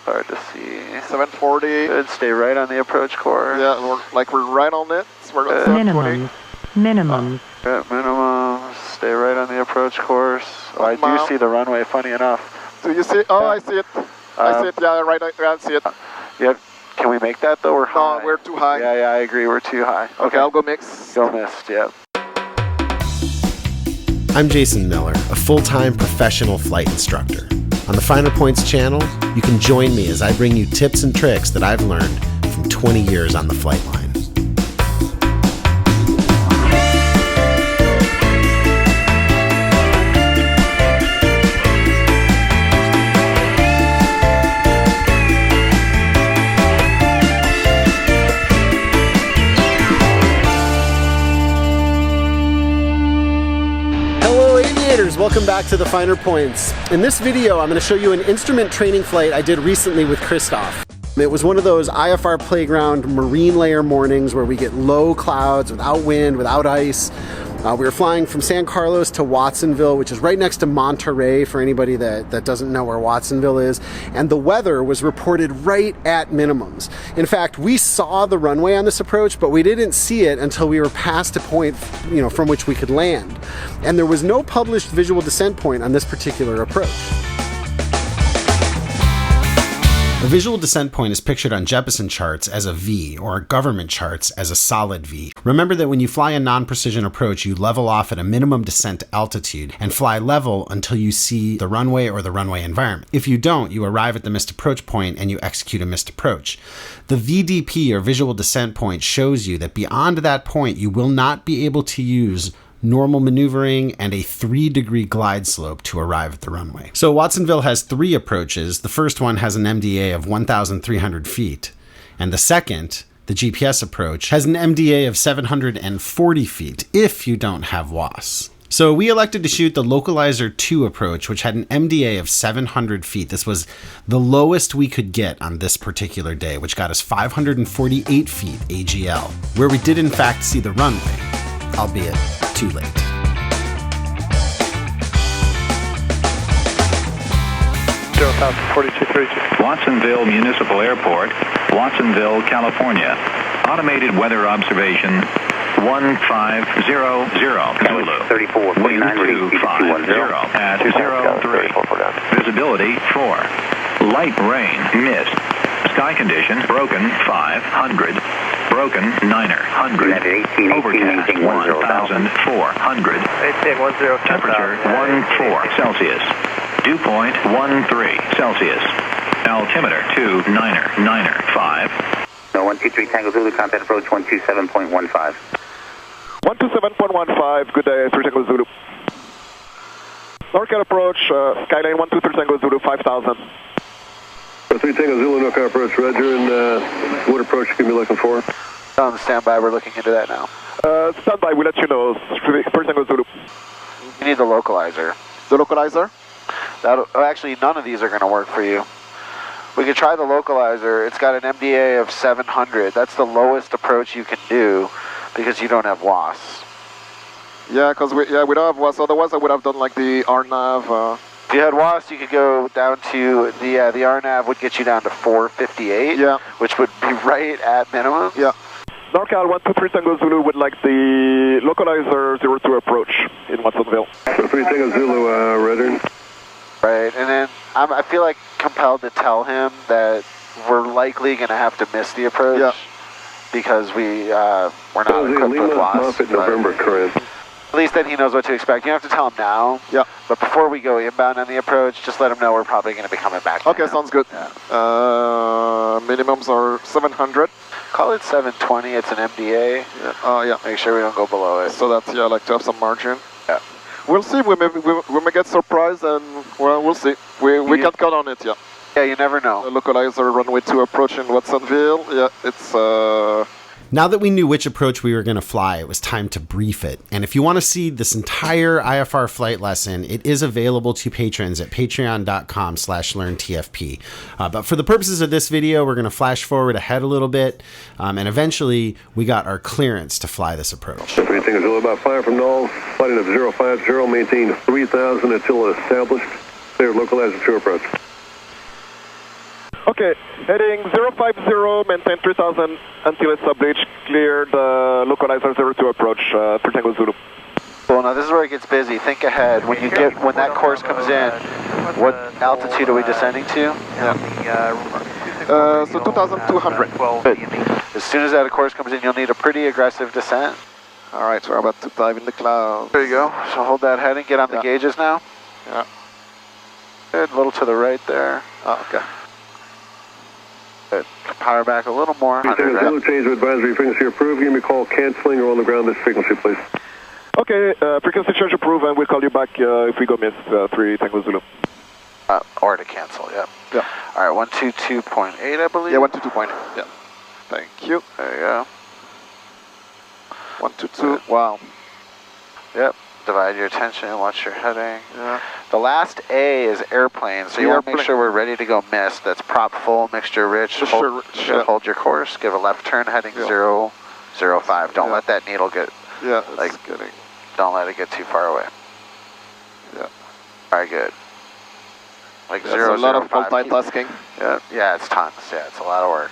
Hard to see. 740. Good, stay right on the approach course. Yeah, we're right on it. So we're at Minimum. Minimum. Good, minimum. Stay right on the approach course. Oh, I do see the runway, funny enough. Do you see it? Oh, I see it. I see it, yeah, right, I see it. Yep. Can we make that though? We're high. No, we're too high. Yeah, I agree, we're too high. Okay, I'll go mix. Go missed, yeah. I'm Jason Miller, a full-time professional flight instructor. On the Finer Points channel, you can join me as I bring you tips and tricks that I've learned from 20 years on the flight line. Welcome back to the Finer Points. In this video, I'm going to show you an instrument training flight I did recently with Christophe. It was one of those IFR playground marine layer mornings where we get low clouds, without wind, without ice. We were flying from San Carlos to Watsonville, which is right next to Monterey for anybody that doesn't know where Watsonville is. And the weather was reported right at minimums. In fact, we saw the runway on this approach, but we didn't see it until we were past a point, from which we could land. And there was no published visual descent point on this particular approach. A visual descent point is pictured on Jeppesen charts as a V, or government charts as a solid V. Remember that when you fly a non-precision approach, you level off at a minimum descent altitude and fly level until you see the runway or the runway environment. If you don't, you arrive at the missed approach point and you execute a missed approach. The VDP, or visual descent point, shows you that beyond that point, you will not be able to use normal maneuvering and a 3-degree glide slope to arrive at the runway. So Watsonville has 3 approaches. The first one has an MDA of 1,300 feet. And the second, the GPS approach, has an MDA of 740 feet if you don't have WAS. So we elected to shoot the Localizer 2 approach, which had an MDA of 700 feet. This was the lowest we could get on this particular day, which got us 548 feet AGL, where we did in fact see the runway, albeit too late. Watsonville Municipal Airport, Watsonville, California. Automated weather observation 1500 Zulu. 34, 49, 250 at 03. Visibility 4. Light rain, mist. Sky condition broken 500. Broken 900. Overcast 1,400. Temperature 14 Celsius. Dew point 13 Celsius. Altimeter 2995. No, 123 Tango Zulu, contact approach 127.15. 127.15, good day, 3 Tango Zulu. NorCal approach, Skyline 123 Tango Zulu, 5,000. 3 Tango Zulu, NorCal approach, roger, and what approach you can be looking for? On standby, we're looking into that now. Standby, we'll let you know, 3 Tango Zulu. You need the localizer. The localizer? Actually, none of these are going to work for you. We could try the localizer. It's got an MDA of 700. That's the lowest approach you can do because you don't have WAS. Yeah, because we don't have WAS. Otherwise, I would have done like the RNAV. If you had WAS, you could go down to the RNAV would get you down to 458. Yeah. Which would be right at minimum. Yeah. NorCal 123 Tango Zulu would like the localizer 02 approach in Watsonville. 3 Tango Zulu, roger. Right, and then I feel like compelled to tell him that we're likely going to have to miss the approach because we're not equipped with WAS. November, correct. At least then he knows what to expect. You don't have to tell him now. Yeah. But before we go inbound on the approach, just let him know we're probably going to be coming back. Okay, sounds good. Yeah. Minimums are 700. Call it 720. It's an MDA. Yeah. Yeah. Make sure we don't go below it. So that's like to have some margin. Yeah. We'll see. We may get surprised, and well, we'll see. We can't count on it. Yeah. Yeah, you never know. The localizer runway 2 approach in Watsonville. Yeah, it's. Now that we knew which approach we were going to fly, it was time to brief it. And if you want to see this entire IFR flight lesson, it is available to patrons at patreon.com/learntfp. But for the purposes of this video, we're going to flash forward ahead a little bit. And eventually, we got our clearance to fly this approach. Everything is all about fire from null. Flighting of 050, maintain 3,000 until established. Clear localizer 2 approach. Okay, heading 050, maintain 3000 until established, clear the localizer 02 approach, 3 Tango Zulu. Well, now this is where it gets busy. Think ahead. When that course comes in, what altitude are we descending to? So 2200. Good. As soon as that course comes in, you'll need a pretty aggressive descent. Alright, so we're about to dive in the clouds. There you go. So hold that heading. Get on the gauges now. Yeah. Good. A little to the right there. Oh, okay. Good. Power back a little more. Zulu change of advisory frequency approved. Give me a call canceling or on the ground this frequency, please. Okay, frequency change approved, and we'll call you back if we go miss 3 Tango Zulu. Or to cancel, yeah. Yeah. All right, 122.8, I believe. Yeah, 122.8. Yeah. Thank you. There you go. 122. Wow. Yep. Divide your attention. Watch your heading. Yeah. The last A is airplane, so you want to make sure we're ready to go mist. That's prop full, mixture rich. Hold your course. Give a left turn heading 005. Don't let that needle get. Yeah. Don't let it get too far away. Yeah. All right, good. Like That's a lot of multitasking. Yeah, it's tons. Yeah, it's a lot of work.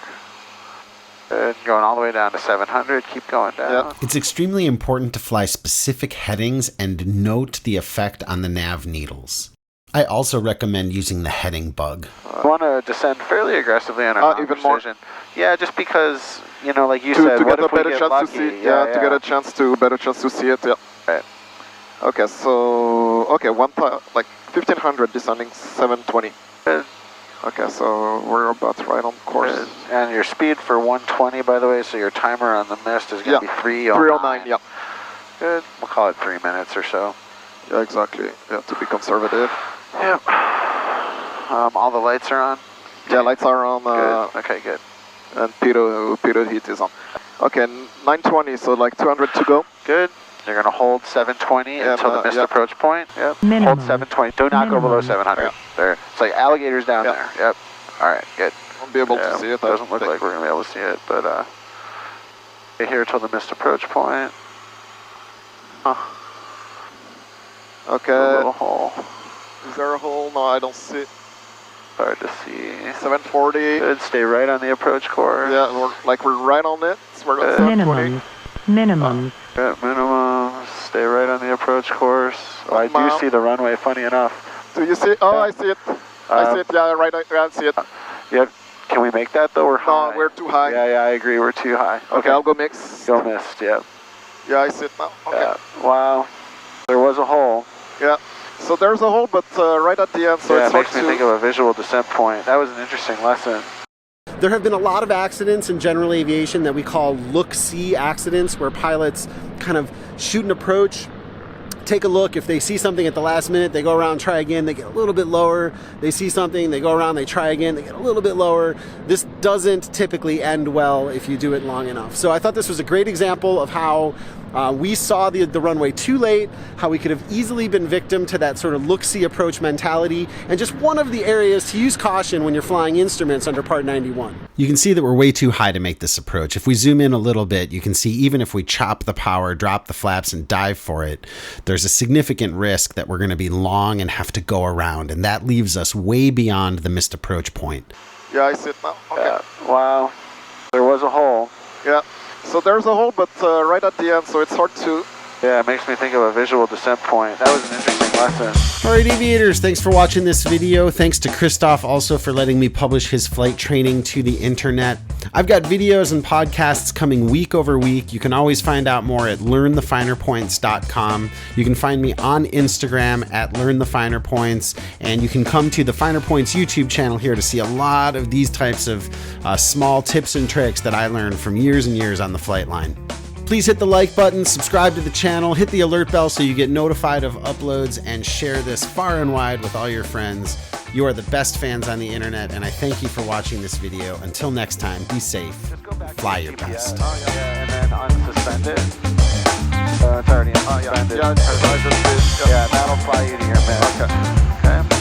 Good. Going all the way down to 700. Keep going down. Yeah. It's extremely important to fly specific headings and note the effect on the nav needles. I also recommend using the heading bug. We want to descend fairly aggressively on our even more. Yeah, just because, like you said, to what get if a we better get chance lucky? to see. Yeah, to get a better chance to see it. Yeah. Right. Okay, so 1500 descending 720. Good. Okay, so we're about right on course. Good. And your speed for 120, by the way, so your timer on the mist is going to be 309. Yeah. Good. We'll call it 3 minutes or so. Yeah, exactly. Yeah, to be conservative. Yep. All the lights are on? Yeah, lights are on. Good. Okay, good. And pitot heat is on. Okay, 920, so like 200 to go. Good. You're going to hold 720 until the mist approach point. Yep. Minimum. Hold 720. Do not go below 700. Yeah. There. It's like alligators down there. Yep. All right, good. Won't be able to see it. Doesn't look like we're going to be able to see it, but get here till the mist approach point. Okay. A little hole. Is there a hole? No, I don't see it. Hard to see. 740. Good. Stay right on the approach course. Yeah, we're right on it. So we're at 720. Minimum. Good. Minimum. Stay right on the approach course. Oh, I do see the runway, funny enough. Do you see it? Oh, I see it. I see it. Yeah, right. I see it. Yeah. Can we make that though? We're high. No, we're too high. Yeah, I agree. We're too high. Okay, I'll go mix. Go mist, yeah. Yeah, I see it now. Okay. Yeah. Wow. There was a hole. Yeah. So there's a hole, but right at the end, so yeah, it's it makes me think of a visual descent point. That was an interesting lesson. There have been a lot of accidents in general aviation that we call look-see accidents, where pilots kind of shoot an approach, take a look. If they see something at the last minute, they go around, try again, they get a little bit lower. They see something, they go around, they try again, they get a little bit lower. This doesn't typically end well if you do it long enough. So I thought this was a great example of how we saw the runway too late, how we could have easily been victim to that sort of look-see approach mentality, and just one of the areas to use caution when you're flying instruments under Part 91. You can see that we're way too high to make this approach. If we zoom in a little bit, you can see even if we chop the power, drop the flaps, and dive for it, there's a significant risk that we're going to be long and have to go around, and that leaves us way beyond the missed approach point. Yeah, I see it now. Okay. Yeah. Wow. There was a hole. Yeah. So there's a hole, but right at the end, so it's hard to... Yeah, it makes me think of a visual descent point. That was an interesting lesson. All right, aviators, thanks for watching this video. Thanks to Christophe also for letting me publish his flight training to the internet. I've got videos and podcasts coming week over week. You can always find out more at learnthefinerpoints.com. You can find me on Instagram at learnthefinerpoints, and you can come to the Finer Points YouTube channel here to see a lot of these types of small tips and tricks that I learned from years and years on the flight line. Please hit the like button, subscribe to the channel, hit the alert bell so you get notified of uploads, and share this far and wide with all your friends. You are the best fans on the internet, and I thank you for watching this video. Until next time, be safe, fly your best. And then unsuspend it. It's already unsuspended. Yeah, that'll fly you to your mid. Okay.